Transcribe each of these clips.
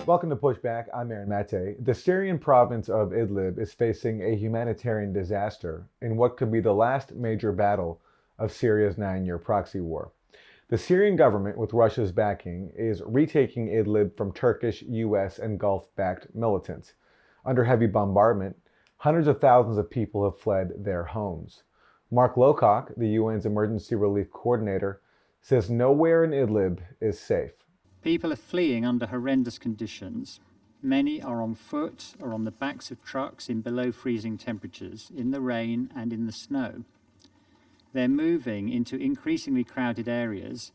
Welcome to Pushback. I'm Aaron Maté. The Syrian province of Idlib is facing a humanitarian disaster in what could be the last major battle of Syria's 9-year proxy war. The Syrian government, with Russia's backing, is retaking Idlib from Turkish, US, and Gulf-backed militants. Under heavy bombardment, hundreds of thousands of people have fled their homes. Mark Lowcock, the UN's emergency relief coordinator, says nowhere in Idlib is safe. People are fleeing under horrendous conditions. Many are on foot or on the backs of trucks in below freezing temperatures, in the rain and in the snow. They're moving into increasingly crowded areas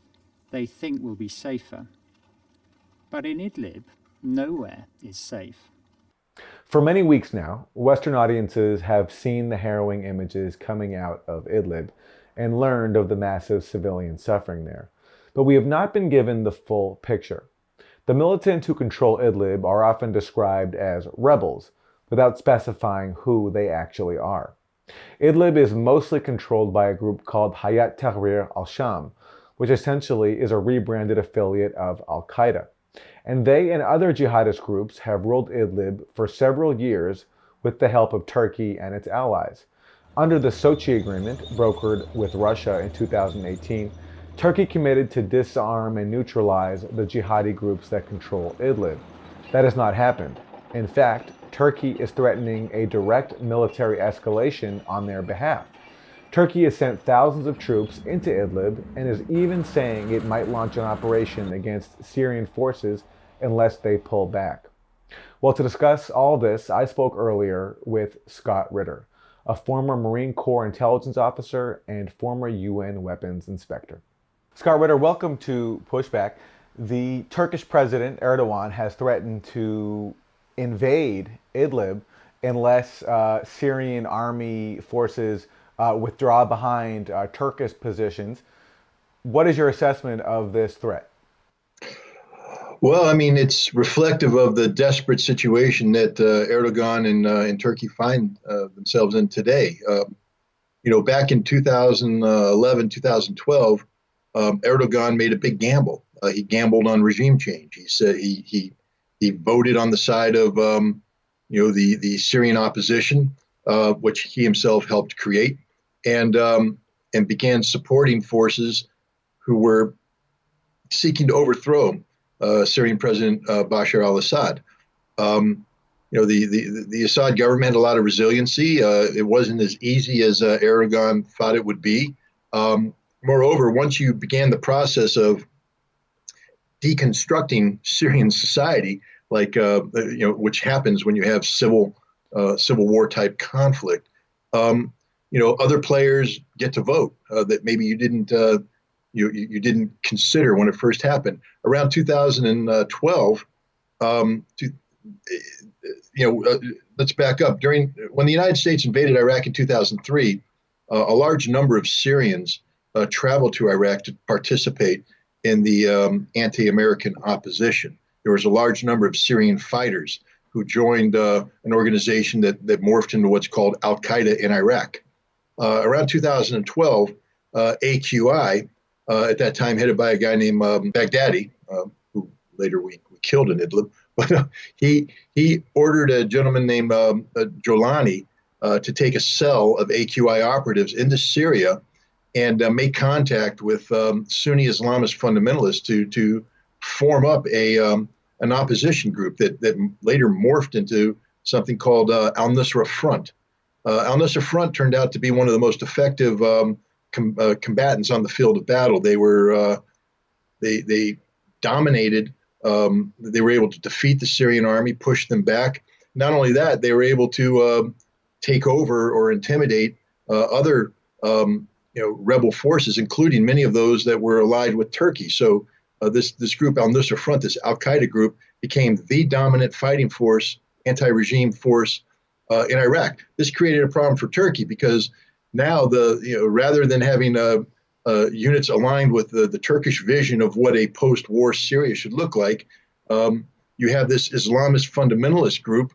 they think will be safer. But in Idlib, nowhere is safe. For many weeks now, Western audiences have seen the harrowing images coming out of Idlib and learned of the massive civilian suffering there. But we have not been given the full picture. The militants who control Idlib are often described as rebels, without specifying who they actually are. Idlib is mostly controlled by a group called Hayat Tahrir al-Sham, which essentially is a rebranded affiliate of Al-Qaeda. And they and other jihadist groups have ruled Idlib for several years with the help of Turkey and its allies. Under the Sochi Agreement, brokered with Russia in 2018, Turkey committed to disarm and neutralize the jihadi groups that control Idlib. That has not happened. In fact, Turkey is threatening a direct military escalation on their behalf. Turkey has sent thousands of troops into Idlib and is even saying it might launch an operation against Syrian forces unless they pull back. Well, to discuss all this, I spoke earlier with Scott Ritter, a former Marine Corps intelligence officer and former UN weapons inspector. Scott Ritter, welcome to Pushback. The Turkish president, Erdogan, has threatened to invade Idlib unless Syrian army forces withdraw behind Turkish positions. What is your assessment of this threat? Well, I mean, it's reflective of the desperate situation that Erdogan and Turkey find themselves in today. Back in 2011, 2012, Erdogan made a big gamble. He gambled on regime change. He said he voted on the side of the Syrian opposition, which he himself helped create, and began supporting forces who were seeking to overthrow Syrian President Bashar al-Assad. The Assad government had a lot of resiliency. It wasn't as easy as Erdogan thought it would be. Moreover, once you began the process of deconstructing Syrian society, which happens when you have civil war type conflict, other players get to vote that maybe you didn't consider when it first happened. Around 2012, let's back up. When the United States invaded Iraq in 2003, a large number of Syrians traveled to Iraq to participate in the anti-American opposition. There was a large number of Syrian fighters who joined an organization that morphed into what's called Al-Qaeda in Iraq. Around 2012, AQI, at that time headed by a guy named Baghdadi, who later we killed in Idlib, but he ordered a gentleman named Jolani to take a cell of AQI operatives into Syria and make contact with Sunni Islamist fundamentalists to form up an opposition group that later morphed into something called Al-Nusra Front. Al-Nusra Front turned out to be one of the most effective combatants on the field of battle. They dominated. They were able to defeat the Syrian army, push them back. Not only that, they were able to take over or intimidate other rebel forces, including many of those that were allied with Turkey. So this group, Al-Nusra Front, this Al-Qaeda group, became the dominant fighting force, anti-regime force in Iraq. This created a problem for Turkey because now rather than having units aligned with the Turkish vision of what a post-war Syria should look like, you have this Islamist fundamentalist group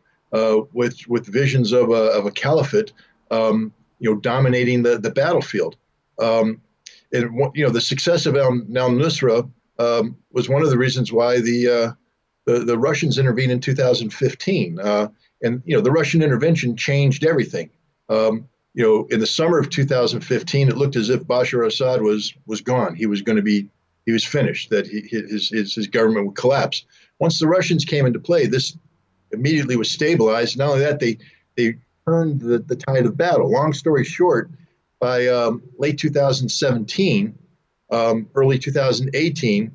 with visions of a caliphate, dominating the battlefield. And the success of Al-Nusra was one of the reasons why the the Russians intervened in 2015, and the Russian intervention changed everything. In the summer of 2015, it looked as if Bashar Assad was gone. He was finished. That his government would collapse. Once the Russians came into play, this immediately was stabilized. Not only that, they turned the tide of battle. Long story short, by late 2017, early 2018,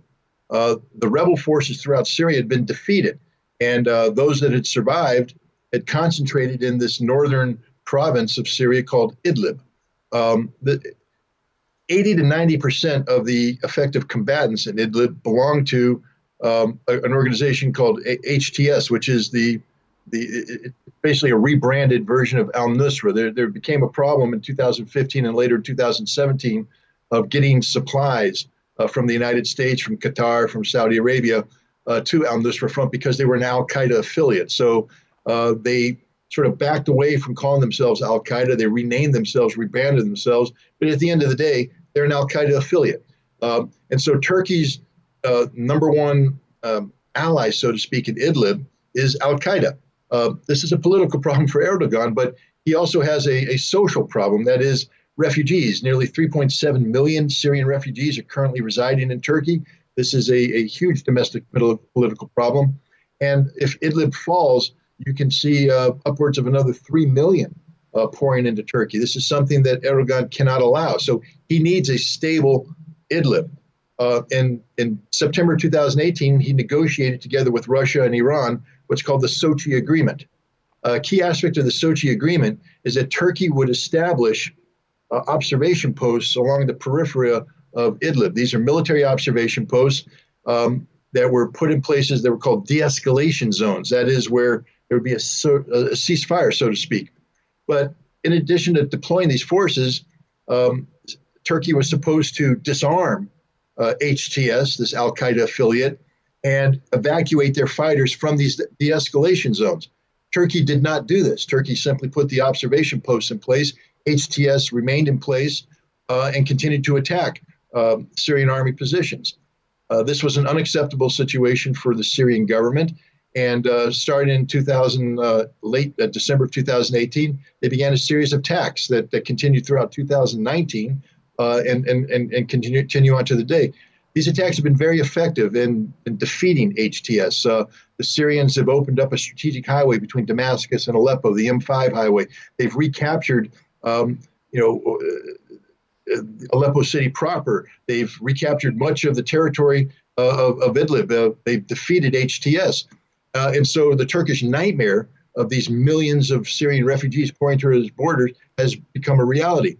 the rebel forces throughout Syria had been defeated, and those that had survived had concentrated in this northern province of Syria called Idlib. The 80 to 90% of the effective combatants in Idlib belong to an organization called HTS, which is basically a rebranded version of al-Nusra. There became a problem in 2015 and later in 2017 of getting supplies from the United States, from Qatar, from Saudi Arabia to al-Nusra Front because they were an al-Qaeda affiliate. So they sort of backed away from calling themselves al-Qaeda. They renamed themselves, rebranded themselves. But at the end of the day, they're an al-Qaeda affiliate. And so Turkey's number one ally, so to speak, in Idlib is al-Qaeda. This is a political problem for Erdogan, but he also has a social problem. That is refugees. Nearly 3.7 million Syrian refugees are currently residing in Turkey. This is a huge domestic political problem. And if Idlib falls, you can see upwards of another 3 million pouring into Turkey. This is something that Erdogan cannot allow. So he needs a stable Idlib. In September 2018, he negotiated together with Russia and Iran what's called the Sochi Agreement. A key aspect of the Sochi Agreement is that Turkey would establish observation posts along the periphery of Idlib. These are military observation posts that were put in places that were called de-escalation zones. That is where there would be a ceasefire, so to speak. But in addition to deploying these forces, Turkey was supposed to disarm HTS, this al-Qaeda affiliate, and evacuate their fighters from these de-escalation zones. Turkey did not do this. Turkey simply put the observation posts in place. HTS remained in place and continued to attack Syrian army positions. This was an unacceptable situation for the Syrian government. And starting in late December of 2018, they began a series of attacks that continued throughout 2019 and continue on to the day. These attacks have been very effective in defeating HTS. The Syrians have opened up a strategic highway between Damascus and Aleppo, the M5 highway. They've recaptured, Aleppo city proper. They've recaptured much of the territory of Idlib. They've defeated HTS. And so the Turkish nightmare of these millions of Syrian refugees pouring through its borders has become a reality.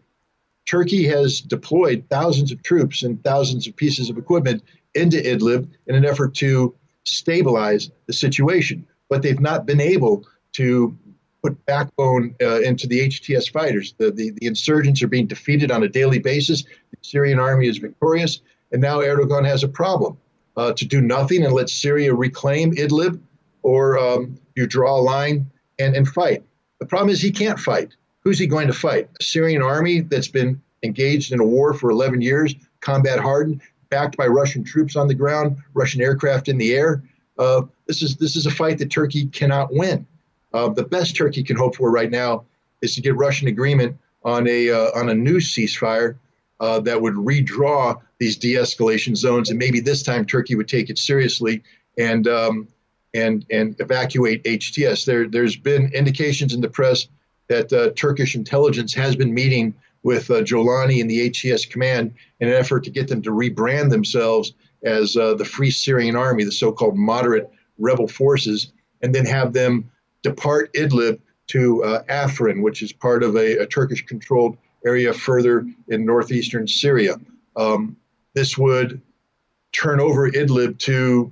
Turkey has deployed thousands of troops and thousands of pieces of equipment into Idlib in an effort to stabilize the situation, but they've not been able to put backbone into the HTS fighters. The insurgents are being defeated on a daily basis. The Syrian army is victorious, and now Erdogan has a problem to do nothing and let Syria reclaim Idlib, or you draw a line and fight. The problem is he can't fight. Who's he going to fight? A Syrian army that's been engaged in a war for 11 years, combat hardened, backed by Russian troops on the ground, Russian aircraft in the air. This is a fight that Turkey cannot win. The best Turkey can hope for right now is to get Russian agreement on a new ceasefire that would redraw these de-escalation zones, and maybe this time Turkey would take it seriously and evacuate HTS. There's been indications in the press that Turkish intelligence has been meeting with Jolani and the HTS command in an effort to get them to rebrand themselves as the Free Syrian Army, the so-called moderate rebel forces, and then have them depart Idlib to Afrin, which is part of a Turkish-controlled area further in northeastern Syria. This would turn over Idlib to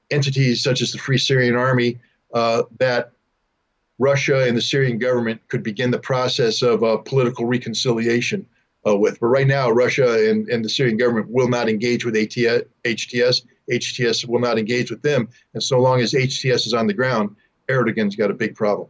entities such as the Free Syrian Army that Russia and the Syrian government could begin the process of political reconciliation with. But right now, Russia and the Syrian government will not engage with HTS. HTS will not engage with them. And so long as HTS is on the ground, Erdogan's got a big problem.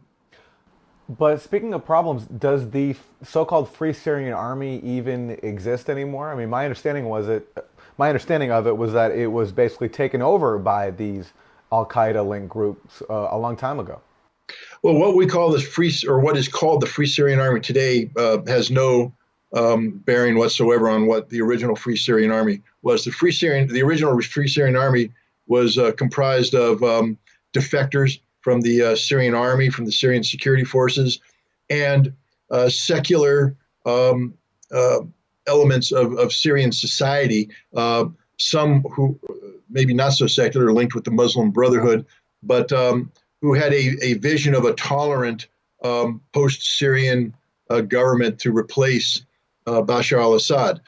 But speaking of problems, does the so-called Free Syrian Army even exist anymore? I mean, my understanding of it was that it was basically taken over by these Al-Qaeda linked groups a long time ago. Well, what we call what is called the Free Syrian Army today has no bearing whatsoever on what the original Free Syrian Army was. The original Free Syrian Army was comprised of defectors from the Syrian army, from the Syrian security forces, and secular elements of Syrian society. Some who maybe not so secular, linked with the Muslim Brotherhood, but who had a vision of a tolerant post-Syrian government to replace Bashar al-Assad.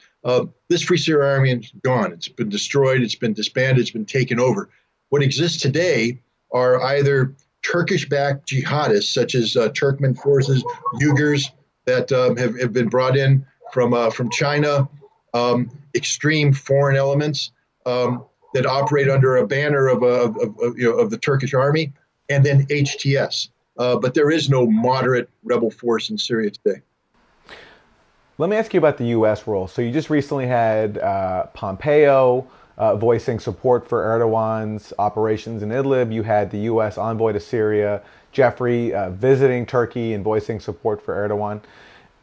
This Free Syrian Army is gone. It's been destroyed. It's been disbanded. It's been taken over. What exists today are either Turkish-backed jihadists, such as Turkmen forces, Uyghurs that have been brought in from China, extreme foreign elements that operate under a banner of the Turkish army, and then HTS. But there is no moderate rebel force in Syria today. Let me ask you about the U.S. role. So you just recently had Pompeo voicing support for Erdogan's operations in Idlib. You had the U.S. envoy to Syria, Jeffrey, visiting Turkey and voicing support for Erdogan.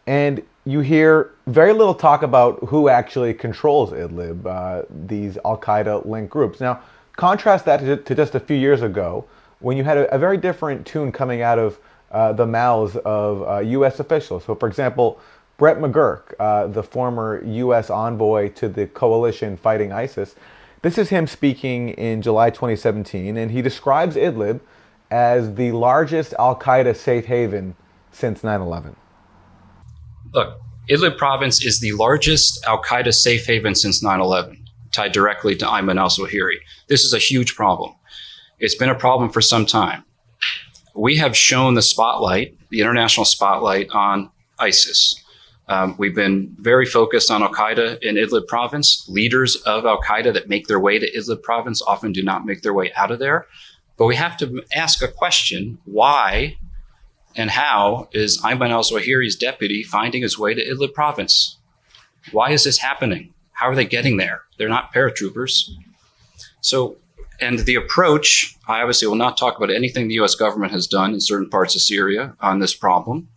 And you hear very little talk about who actually controls Idlib, these Al-Qaeda linked groups. Now, contrast that to just a few years ago, when you had a very different tune coming out of the mouths of U.S. officials. So, for example, Brett McGurk, the former U.S. envoy to the coalition fighting ISIS, this is him speaking in July 2017, and he describes Idlib as the largest Al-Qaeda safe haven since 9/11. Look, Idlib province is the largest Al-Qaeda safe haven since 9/11, tied directly to Ayman al-Zawahiri. This is a huge problem. It's been a problem for some time. We have shown the spotlight, the international spotlight on ISIS. We've been very focused on Al-Qaeda in Idlib province. Leaders of Al-Qaeda that make their way to Idlib province often do not make their way out of there. But we have to ask a question: why and how is Ayman al-Zawahiri's deputy finding his way to Idlib province? Why is this happening? How are they getting there? They're not paratroopers. So, and the approach, I obviously will not talk about anything the US government has done in certain parts of Syria on this problem,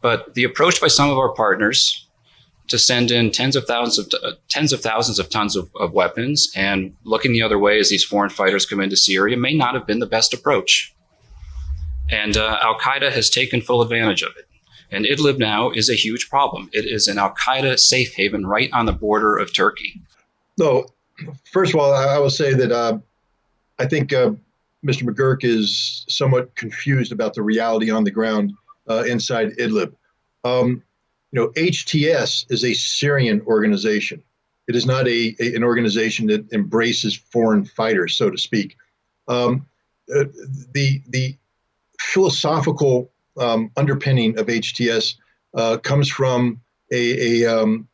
but the approach by some of our partners to send in tens of thousands of tons of weapons and looking the other way as these foreign fighters come into Syria may not have been the best approach. And Al-Qaeda has taken full advantage of it. And Idlib now is a huge problem. It is an Al-Qaeda safe haven right on the border of Turkey. No, first of all, I will say that I think Mr. McGurk is somewhat confused about the reality on the ground inside Idlib. HTS is a Syrian organization. It is not an organization that embraces foreign fighters, so to speak. The philosophical underpinning of HTS comes from an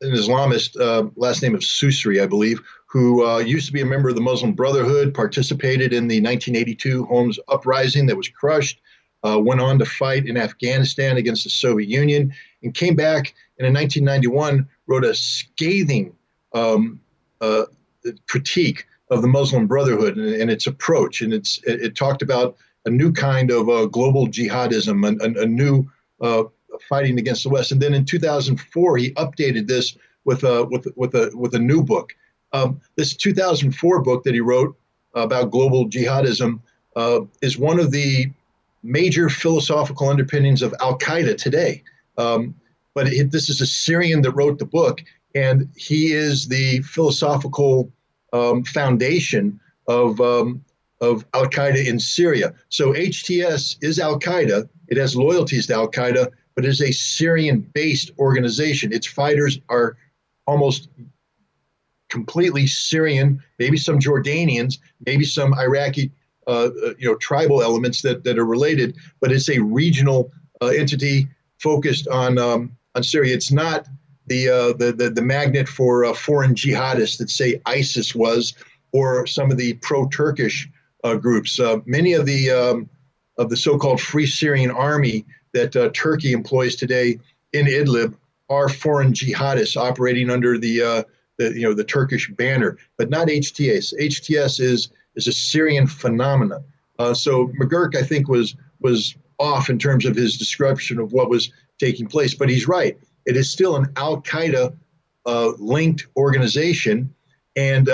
Islamist, last name of Susri, I believe, who used to be a member of the Muslim Brotherhood, participated in the 1982 Homs uprising that was crushed, went on to fight in Afghanistan against the Soviet Union, and came back and in 1991 wrote a scathing critique of the Muslim Brotherhood and its approach. And it talked about a new kind of global jihadism, a new fighting against the West. And then in 2004, he updated this with a new book. This 2004 book that he wrote about global jihadism is one of the major philosophical underpinnings of Al-Qaeda today. But this is a Syrian that wrote the book, and he is the philosophical foundation of Al-Qaeda in Syria. So HTS is Al-Qaeda. It has loyalties to Al-Qaeda, but it is a Syrian-based organization. Its fighters are almost completely Syrian, maybe some Jordanians, maybe some Iraqi, tribal elements that are related, but it's a regional entity focused on Syria. It's not the magnet for foreign jihadists that say ISIS was, or some of the pro-Turkish groups. Many of the so-called Free Syrian Army that Turkey employs today in Idlib are foreign jihadists operating under the Turkish banner, but not HTS. HTS is a Syrian phenomenon. So McGurk, I think, was off in terms of his description of what was taking place, but he's right. It is still an Al Qaeda linked organization, and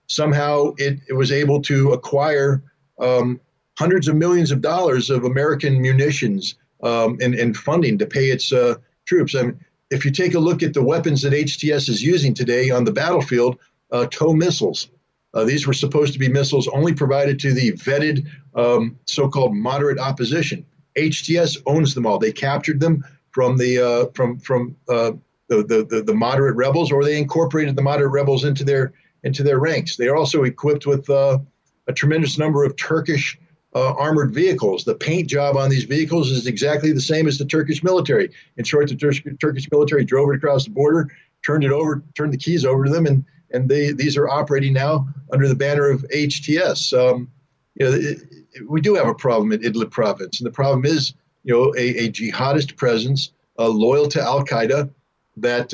somehow it was able to acquire hundreds of millions of dollars of American munitions and funding to pay its troops. I mean, if you take a look at the weapons that HTS is using today on the battlefield, TOW missiles. These were supposed to be missiles only provided to the vetted so-called moderate opposition. HTS owns them all. They captured them from the moderate rebels, or they incorporated the moderate rebels into their ranks. They are also equipped with a tremendous number of Turkish armored vehicles. The paint job on these vehicles is exactly the same as the Turkish military. In short, the Turkish military drove it across the border, turned the keys over to them, and these are operating now under the banner of HTS. We do have a problem in Idlib province, and the problem is, a jihadist presence loyal to Al Qaeda that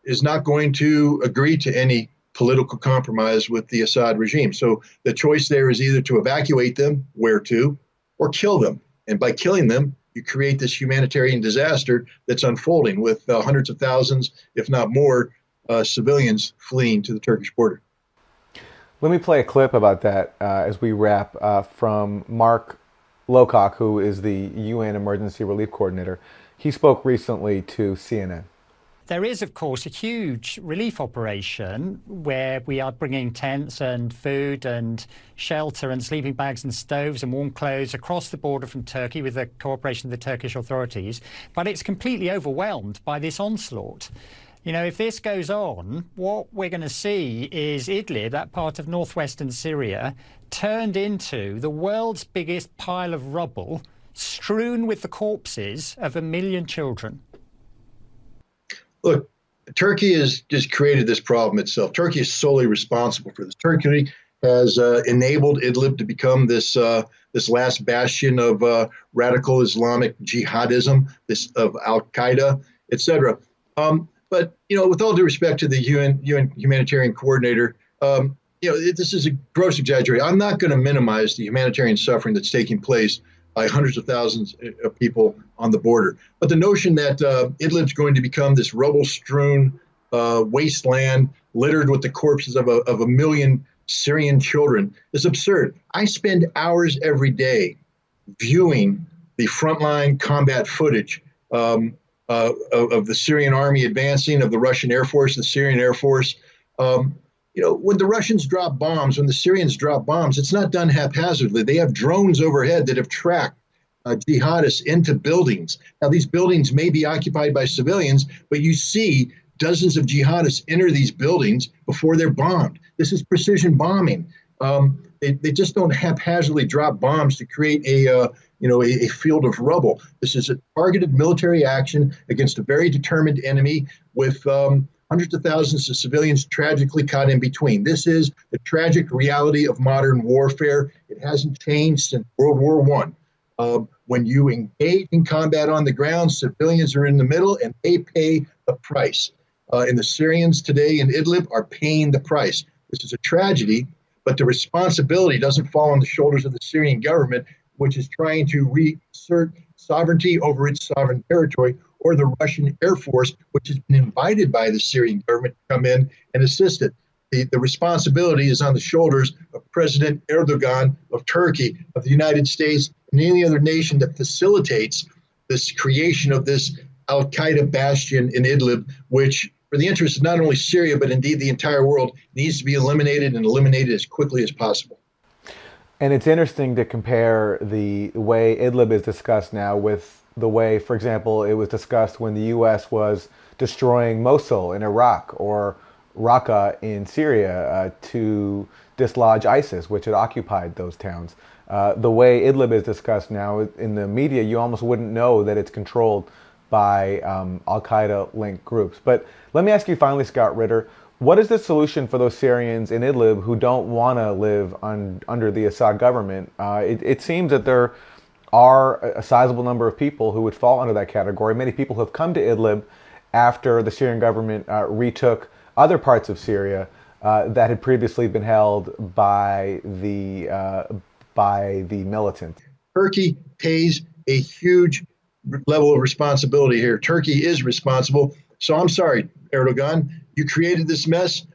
is not going to agree to any political compromise with the Assad regime. So the choice there is either to evacuate them, where to, or kill them. And by killing them, you create this humanitarian disaster that's unfolding with hundreds of thousands, if not more, civilians fleeing to the Turkish border. Let me play a clip about that as we wrap from Mark Lowcock, who is the UN Emergency Relief Coordinator. He spoke recently to CNN. There is, of course, a huge relief operation where we are bringing tents and food and shelter and sleeping bags and stoves and warm clothes across the border from Turkey with the cooperation of the Turkish authorities. But it's completely overwhelmed by this onslaught. If this goes on, what we're going to see is Idlib, that part of northwestern Syria, turned into the world's biggest pile of rubble, strewn with the corpses of 1 million children. Look, Turkey has just created this problem itself. Turkey is solely responsible for this. Turkey has enabled Idlib to become this last bastion of radical Islamic jihadism, of Al Qaeda, etc. But with all due respect to the UN humanitarian coordinator, this is a gross exaggeration. I'm not going to minimize the humanitarian suffering that's taking place by hundreds of thousands of people on the border. But the notion that Idlib's going to become this rubble-strewn wasteland littered with the corpses of 1 million Syrian children is absurd. I spend hours every day viewing the frontline combat footage of the Syrian army advancing, of the Russian Air Force, the Syrian Air Force. When the Russians drop bombs, when the Syrians drop bombs, it's not done haphazardly. They have drones overhead that have tracked jihadists into buildings. Now, these buildings may be occupied by civilians, but you see dozens of jihadists enter these buildings before they're bombed. This is precision bombing. They just don't haphazardly drop bombs to create a field of rubble. This is a targeted military action against a very determined enemy with hundreds of thousands of civilians tragically caught in between. This is the tragic reality of modern warfare. It hasn't changed since World War I. When you engage in combat on the ground, civilians are in the middle and they pay the price. And the Syrians today in Idlib are paying the price. This is a tragedy, but the responsibility doesn't fall on the shoulders of the Syrian government, which is trying to reassert sovereignty over its sovereign territory, or the Russian Air Force, which has been invited by the Syrian government to come in and assist it. The responsibility is on the shoulders of President Erdogan of Turkey, of the United States, and any other nation that facilitates this creation of this Al Qaeda bastion in Idlib, which, for the interest of not only Syria, but indeed the entire world, needs to be eliminated and eliminated as quickly as possible. And it's interesting to compare the way Idlib is discussed now with the way, for example, it was discussed when the U.S. was destroying Mosul in Iraq or Raqqa in Syria to dislodge ISIS, which had occupied those towns. The way Idlib is discussed now in the media, you almost wouldn't know that it's controlled by Al-Qaeda-linked groups. But let me ask you finally, Scott Ritter, what is the solution for those Syrians in Idlib who don't want to live under the Assad government? It seems that there are a sizable number of people who would fall under that category. Many people have come to Idlib after the Syrian government retook other parts of Syria that had previously been held by the militants. Turkey pays a huge level of responsibility here. Turkey is responsible. So I'm sorry, Erdogan, you created this mess.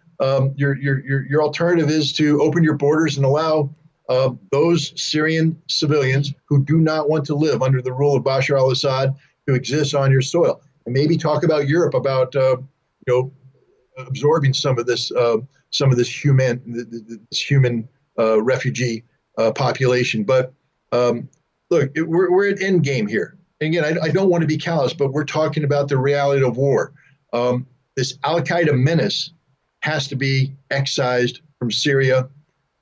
Your alternative is to open your borders and allow those Syrian civilians who do not want to live under the rule of Bashar al-Assad to exist on your soil, and maybe talk about Europe about absorbing some of this human refugee population. But look, we're at end game here. And again, I don't want to be callous, but we're talking about the reality of war. This Al-Qaeda menace has to be excised from Syria.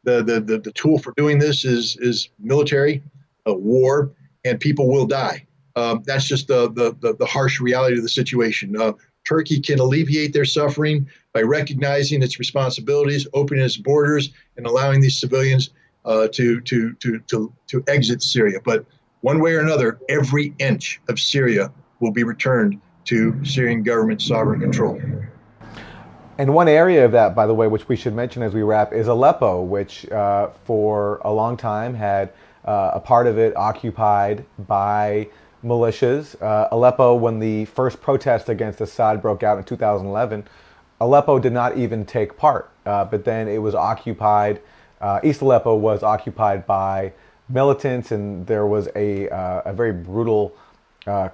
The tool for doing this is military war, and people will die. That's just the harsh reality of the situation. Turkey can alleviate their suffering by recognizing its responsibilities, opening its borders, and allowing these civilians to exit Syria. But one way or another, every inch of Syria will be returned to Syrian government sovereign control. And one area of that, by the way, which we should mention as we wrap, is Aleppo, which for a long time had a part of it occupied by militias. Aleppo, when the first protest against Assad broke out in 2011, Aleppo did not even take part, but then it was occupied. East Aleppo was occupied by militants, and there was a very brutal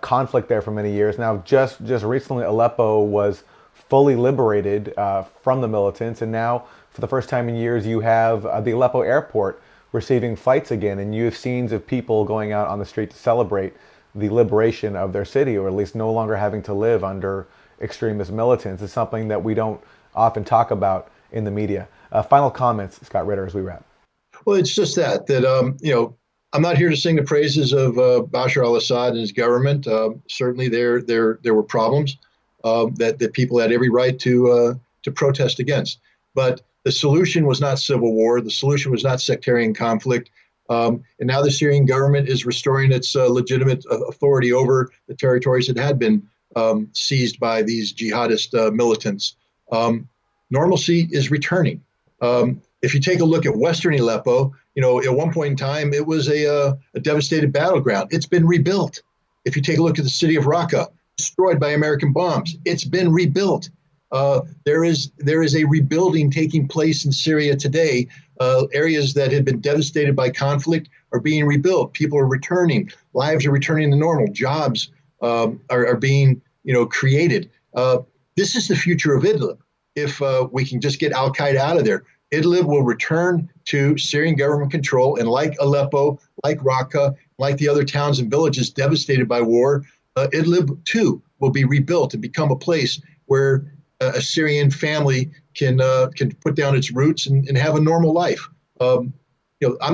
conflict there for many years. Now, just recently, Aleppo was fully liberated from the militants, and now, for the first time in years, you have the Aleppo airport receiving flights again, and you have scenes of people going out on the street to celebrate the liberation of their city, or at least no longer having to live under extremist militants. It's something that we don't often talk about in the media. Final comments, Scott Ritter, as we wrap. Well, it's just that I'm not here to sing the praises of Bashar al-Assad and his government. Certainly, there were problems that people had every right to protest against. But the solution was not civil war. The solution was not sectarian conflict. And now the Syrian government is restoring its legitimate authority over the territories that had been seized by these jihadist militants. Normalcy is returning. If you take a look at Western Aleppo, at one point in time, it was a devastated battleground. It's been rebuilt. If you take a look at the city of Raqqa, destroyed by American bombs, it's been rebuilt. There is a rebuilding taking place in Syria today. Areas that had been devastated by conflict are being rebuilt. People are returning. Lives are returning to normal. Jobs are being created. This is the future of Idlib. If we can just get Al-Qaeda out of there, Idlib will return to Syrian government control. And like Aleppo, like Raqqa, like the other towns and villages devastated by war, Idlib too will be rebuilt and become a place where a Syrian family can put down its roots and have a normal life. I'm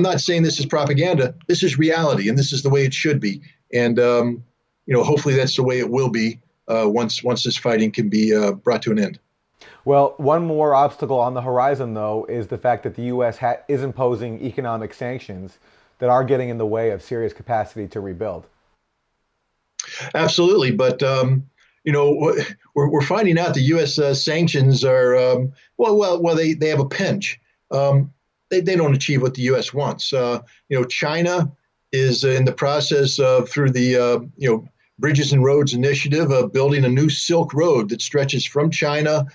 not saying this is propaganda. This is reality, and this is the way it should be. And hopefully that's the way it will be once this fighting can be brought to an end. Well, one more obstacle on the horizon, though, is the fact that the U.S. is imposing economic sanctions that are getting in the way of Syria's capacity to rebuild. Absolutely, but we're finding out the U.S. Sanctions are they have a pinch. They don't achieve what the U.S. wants. China is in the process of, through the Bridges and Roads Initiative, of building a new Silk Road that stretches from China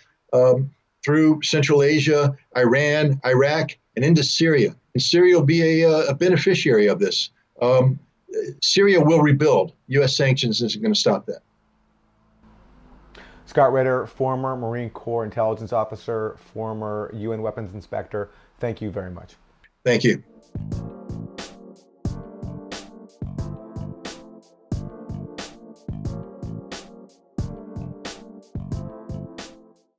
through Central Asia, Iran, Iraq, and into Syria. And Syria will be a beneficiary of this. Syria will rebuild. U.S. sanctions isn't going to stop that. Scott Ritter, former Marine Corps intelligence officer, former UN weapons inspector, thank you very much. Thank you.